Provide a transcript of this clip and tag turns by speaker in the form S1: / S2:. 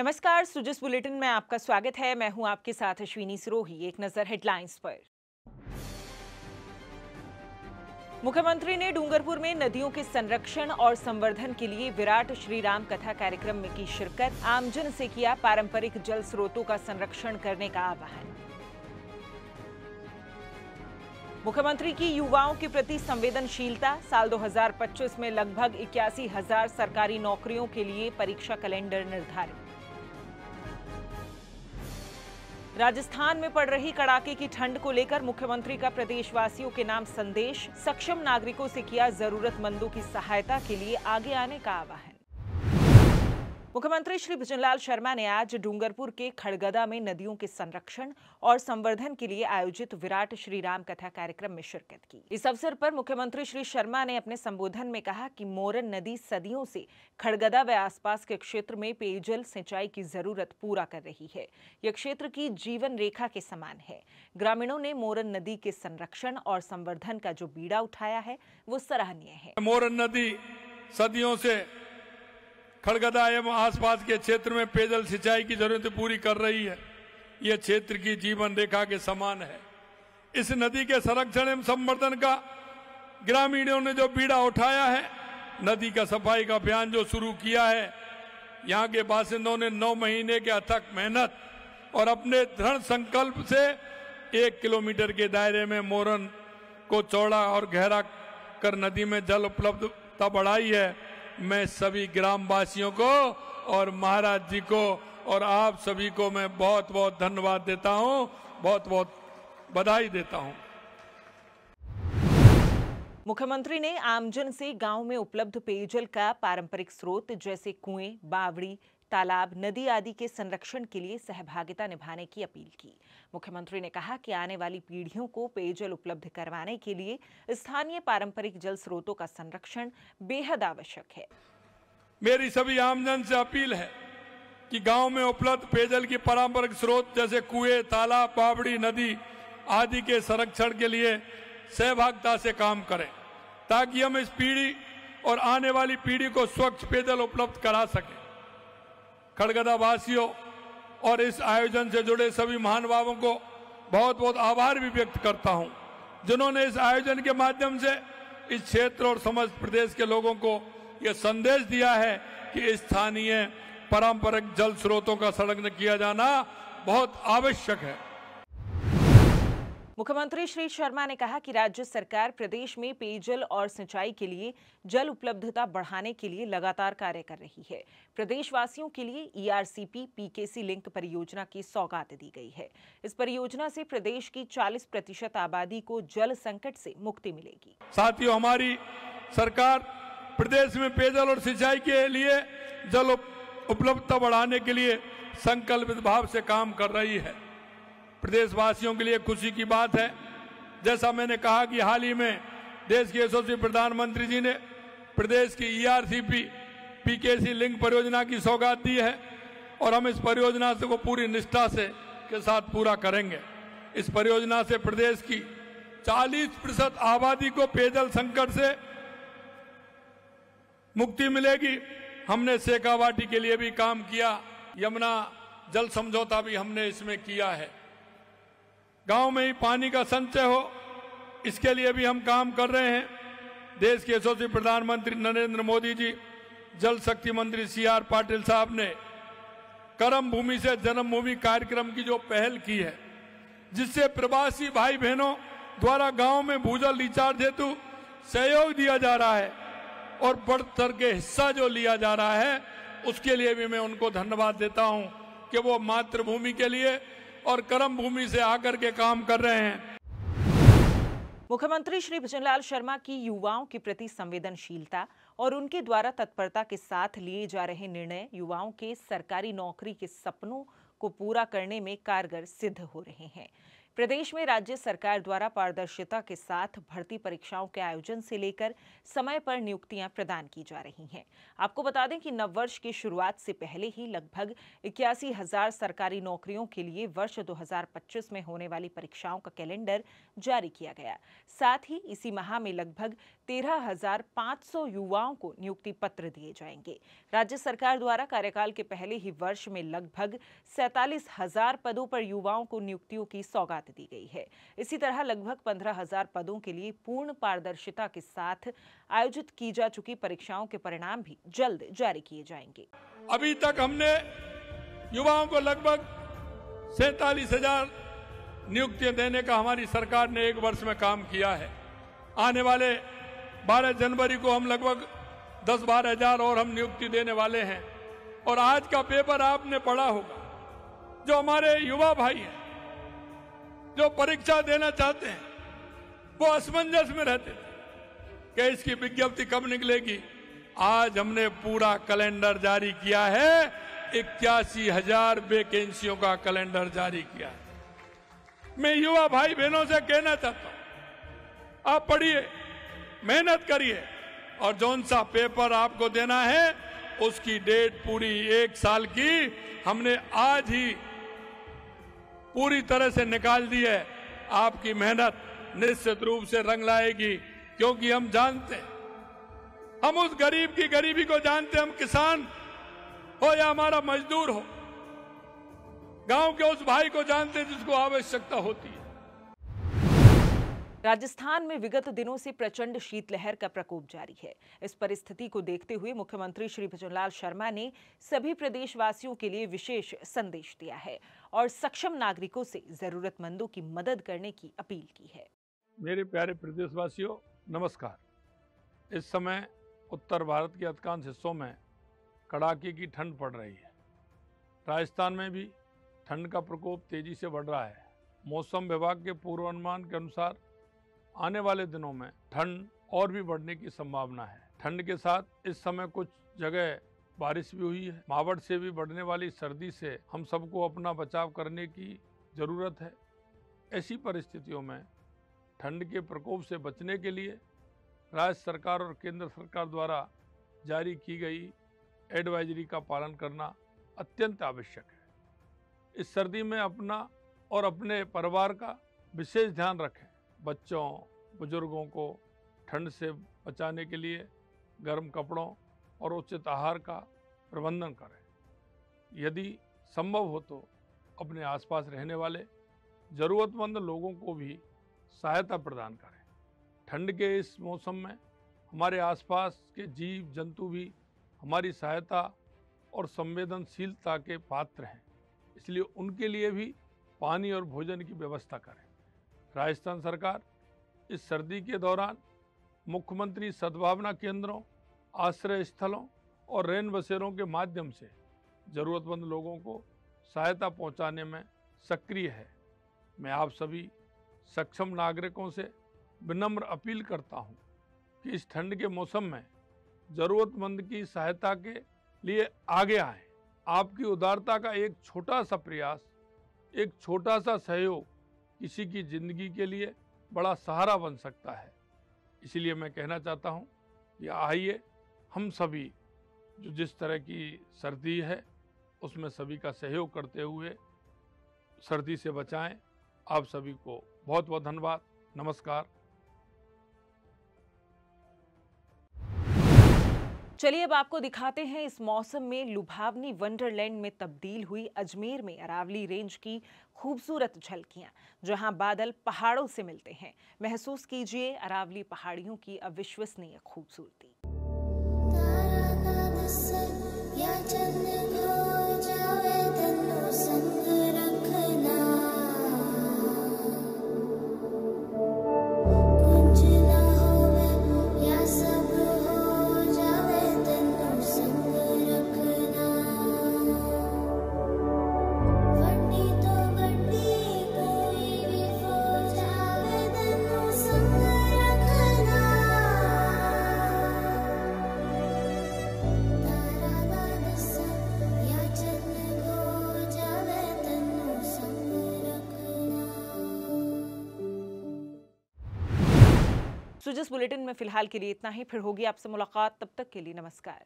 S1: नमस्कार, सुजस बुलेटिन में आपका स्वागत है। मैं हूं आपके साथ अश्विनी सिरोही। एक नजर हेडलाइंस पर। मुख्यमंत्री ने डूंगरपुर में नदियों के संरक्षण और संवर्धन के लिए विराट श्री राम कथा कार्यक्रम में की शिरकत। आमजन से किया पारंपरिक जल स्रोतों का संरक्षण करने का आह्वान। मुख्यमंत्री की युवाओं के प्रति संवेदनशीलता। साल 2025 में लगभग 81,000 सरकारी नौकरियों के लिए परीक्षा कैलेंडर निर्धारित। राजस्थान में पड़ रही कड़ाके की ठंड को लेकर मुख्यमंत्री का प्रदेशवासियों के नाम संदेश। सक्षम नागरिकों से किया जरूरतमंदों की सहायता के लिए आगे आने का आह्वान। मुख्यमंत्री श्री भजनलाल शर्मा ने आज डूंगरपुर के खड़गदा में नदियों के संरक्षण और संवर्धन के लिए आयोजित विराट श्री राम कथा कार्यक्रम में शिरकत की। इस अवसर पर मुख्यमंत्री श्री शर्मा ने अपने संबोधन में कहा कि मोरन नदी सदियों से खड़गदा व आसपास के क्षेत्र में पेयजल सिंचाई की जरूरत पूरा कर रही है। यह क्षेत्र की जीवन रेखा के समान है। ग्रामीणों ने मोरन नदी के संरक्षण और संवर्धन का जो बीड़ा उठाया है वो सराहनीय है।
S2: मोरन नदी सदियों से खड़गदा एवं आसपास के क्षेत्र में पेयजल सिंचाई की जरूरत पूरी कर रही है। यह क्षेत्र की जीवन रेखा के समान है। इस नदी के संरक्षण एवं संवर्धन का ग्रामीणों ने जो बीड़ा उठाया है, नदी का सफाई का अभियान जो शुरू किया है, यहाँ के बासिंदों ने 9 महीने के अथक मेहनत और अपने दृढ़ संकल्प से 1 किलोमीटर के दायरे में मोरन को चौड़ा और गहरा कर नदी में जल उपलब्धता बढ़ाई है। मैं सभी ग्रामवासियों को और महाराज जी को और आप सभी को मैं बहुत बहुत धन्यवाद देता हूं, बहुत बहुत बधाई देता हूं।
S1: मुख्यमंत्री ने आमजन से गांव में उपलब्ध पेयजल का पारंपरिक स्रोत जैसे कुएं, बावड़ी, तालाब, नदी आदि के संरक्षण के लिए सहभागिता निभाने की अपील की। मुख्यमंत्री ने कहा कि आने वाली पीढ़ियों को पेयजल उपलब्ध करवाने के लिए स्थानीय पारंपरिक जल स्रोतों का संरक्षण बेहद आवश्यक है।
S2: मेरी सभी आमजन से अपील है कि गांव में उपलब्ध पेयजल की पारंपरिक स्रोत जैसे कुएं, तालाब, बावड़ी, नदी आदि के संरक्षण के लिए सहभागिता से काम करें, ताकि हम इस पीढ़ी और आने वाली पीढ़ी को स्वच्छ पेयजल उपलब्ध करा सकें। खड़गदा वासियों और इस आयोजन से जुड़े सभी महानुभावों को बहुत बहुत आभार भी व्यक्त करता हूं, जिन्होंने इस आयोजन के माध्यम से इस क्षेत्र और समस्त प्रदेश के लोगों को यह संदेश दिया है कि स्थानीय पारंपरिक जल स्रोतों का संरक्षण किया जाना बहुत आवश्यक है।
S1: मुख्यमंत्री श्री शर्मा ने कहा कि राज्य सरकार प्रदेश में पेयजल और सिंचाई के लिए जल उपलब्धता बढ़ाने के लिए लगातार कार्य कर रही है। प्रदेशवासियों के लिए ERCP PKC लिंक परियोजना की सौगात दी गई है। इस परियोजना से प्रदेश की 40% आबादी को जल संकट से मुक्ति मिलेगी।
S2: साथियों, हमारी सरकार प्रदेश में पेयजल और सिंचाई के लिए जल उपलब्धता बढ़ाने के लिए संकल्पित भाव से काम कर रही है। प्रदेशवासियों के लिए खुशी की बात है, जैसा मैंने कहा कि हाल ही में देश के यशस्वी प्रधानमंत्री जी ने प्रदेश की ERCP PKC लिंक परियोजना की सौगात दी है और हम इस परियोजना से को पूरी निष्ठा से के साथ पूरा करेंगे। इस परियोजना से प्रदेश की 40% आबादी को पेयजल संकट से मुक्ति मिलेगी। हमने शेखावाटी के लिए भी काम किया, यमुना जल समझौता भी हमने इसमें किया है। गांव में ही पानी का संचय हो, इसके लिए भी हम काम कर रहे हैं। देश के यशस्वी प्रधानमंत्री नरेंद्र मोदी जी, जल शक्ति मंत्री CR पाटिल साहब ने कर्म भूमि से जन्मभूमि कार्यक्रम की जो पहल की है, जिससे प्रवासी भाई बहनों द्वारा गांव में भूजल रिचार्ज हेतु सहयोग दिया जा रहा है और बढ़ चढ़ के हिस्सा जो लिया जा रहा है, उसके लिए भी मैं उनको धन्यवाद देता हूं कि वो मातृभूमि के लिए और कर्म भूमि से आकर के काम कर रहे हैं।
S1: मुख्यमंत्री श्री भजनलाल शर्मा की युवाओं के प्रति संवेदनशीलता और उनके द्वारा तत्परता के साथ लिए जा रहे निर्णय युवाओं के सरकारी नौकरी के सपनों को पूरा करने में कारगर सिद्ध हो रहे हैं। प्रदेश में राज्य सरकार द्वारा पारदर्शिता के साथ भर्ती परीक्षाओं के आयोजन से लेकर समय पर नियुक्तियां प्रदान की जा रही हैं। आपको बता दें कि नववर्ष की शुरुआत से पहले ही लगभग 81,000 सरकारी नौकरियों के लिए वर्ष 2025 में होने वाली परीक्षाओं का कैलेंडर जारी किया गया। साथ ही इसी माह में लगभग 13,500 युवाओं को नियुक्ति पत्र दिए जाएंगे। राज्य सरकार द्वारा कार्यकाल के पहले ही वर्ष में लगभग 47,000 पदों पर युवाओं को नियुक्तियों की सौगात दी गई है। इसी तरह लगभग 15,000 पदों के लिए पूर्ण पारदर्शिता के साथ आयोजित की जा चुकी परीक्षाओं के परिणाम भी जल्द जारी किए जाएंगे।
S2: अभी तक हमने युवाओं को लगभग 47,000 नियुक्तियां देने का हमारी सरकार ने 1 वर्ष में काम किया है। आने वाले 12 जनवरी को हम लगभग 10-12 हजार और हम नियुक्ति देने वाले हैं। और आज का पेपर आपने पढ़ा होगा, जो हमारे युवा भाई हैं जो परीक्षा देना चाहते हैं वो असमंजस में रहते थे कि इसकी विज्ञप्ति कब निकलेगी। आज हमने पूरा कैलेंडर जारी किया है, 81,000 वैकेंसियों का कैलेंडर जारी किया है। मैं युवा भाई बहनों से कहना चाहता हूं, आप पढ़िए, मेहनत करिए और जौन सा पेपर आपको देना है उसकी डेट पूरी 1 साल की हमने आज ही पूरी तरह से निकाल दी है। आपकी मेहनत निश्चित रूप से रंग लाएगी, क्योंकि हम जानते हैं, हम उस गरीब की गरीबी को जानते हैं। हम किसान हो या हमारा मजदूर हो, गांव के उस भाई को जानते हैं जिसको आवश्यकता होती है।
S1: राजस्थान में विगत दिनों से प्रचंड शीतलहर का प्रकोप जारी है। इस परिस्थिति को देखते हुए मुख्यमंत्री श्री भजनलाल शर्मा ने सभी प्रदेशवासियों के लिए विशेष संदेश दिया है और सक्षम नागरिकों से जरूरतमंदों की मदद करने की अपील की है।
S2: मेरे प्यारे प्रदेशवासियों, नमस्कार। इस समय उत्तर भारत के अधिकांश हिस्सों में कड़ाके की ठंड पड़ रही है। राजस्थान में भी ठंड का प्रकोप तेजी से बढ़ रहा है। मौसम विभाग के पूर्वानुमान के अनुसार आने वाले दिनों में ठंड और भी बढ़ने की संभावना है। ठंड के साथ इस समय कुछ जगह बारिश भी हुई है। मावठ से भी बढ़ने वाली सर्दी से हम सबको अपना बचाव करने की जरूरत है। ऐसी परिस्थितियों में ठंड के प्रकोप से बचने के लिए राज्य सरकार और केंद्र सरकार द्वारा जारी की गई एडवाइजरी का पालन करना अत्यंत आवश्यक है। इस सर्दी में अपना और अपने परिवार का विशेष ध्यान रखें। बच्चों, बुजुर्गों को ठंड से बचाने के लिए गर्म कपड़ों और उचित आहार का प्रबंधन करें। यदि संभव हो तो अपने आसपास रहने वाले ज़रूरतमंद लोगों को भी सहायता प्रदान करें। ठंड के इस मौसम में हमारे आसपास के जीव जंतु भी हमारी सहायता और संवेदनशीलता के पात्र हैं, इसलिए उनके लिए भी पानी और भोजन की व्यवस्था करें। राजस्थान सरकार इस सर्दी के दौरान मुख्यमंत्री सद्भावना केंद्रों, आश्रय स्थलों और रैन बसेरों के माध्यम से ज़रूरतमंद लोगों को सहायता पहुंचाने में सक्रिय है। मैं आप सभी सक्षम नागरिकों से विनम्र अपील करता हूं कि इस ठंड के मौसम में ज़रूरतमंद की सहायता के लिए आगे आएं। आपकी उदारता का एक छोटा सा प्रयास, एक छोटा सा सहयोग किसी की जिंदगी के लिए बड़ा सहारा बन सकता है। इसलिए मैं कहना चाहता हूं कि आइए हम सभी जो जिस तरह की सर्दी है उसमें सभी का सहयोग करते हुए सर्दी से बचाएं। आप सभी को बहुत बहुत धन्यवाद। नमस्कार।
S1: चलिए अब आपको दिखाते हैं इस मौसम में लुभावनी वंडरलैंड में तब्दील हुई अजमेर में अरावली रेंज की खूबसूरत झलकियां, जहां बादल पहाड़ों से मिलते हैं। महसूस कीजिए अरावली पहाड़ियों की अविश्वसनीय खूबसूरती। सुजस बुलेटिन में फिलहाल के लिए इतना ही, फिर होगी आपसे मुलाकात, तब तक के लिए नमस्कार।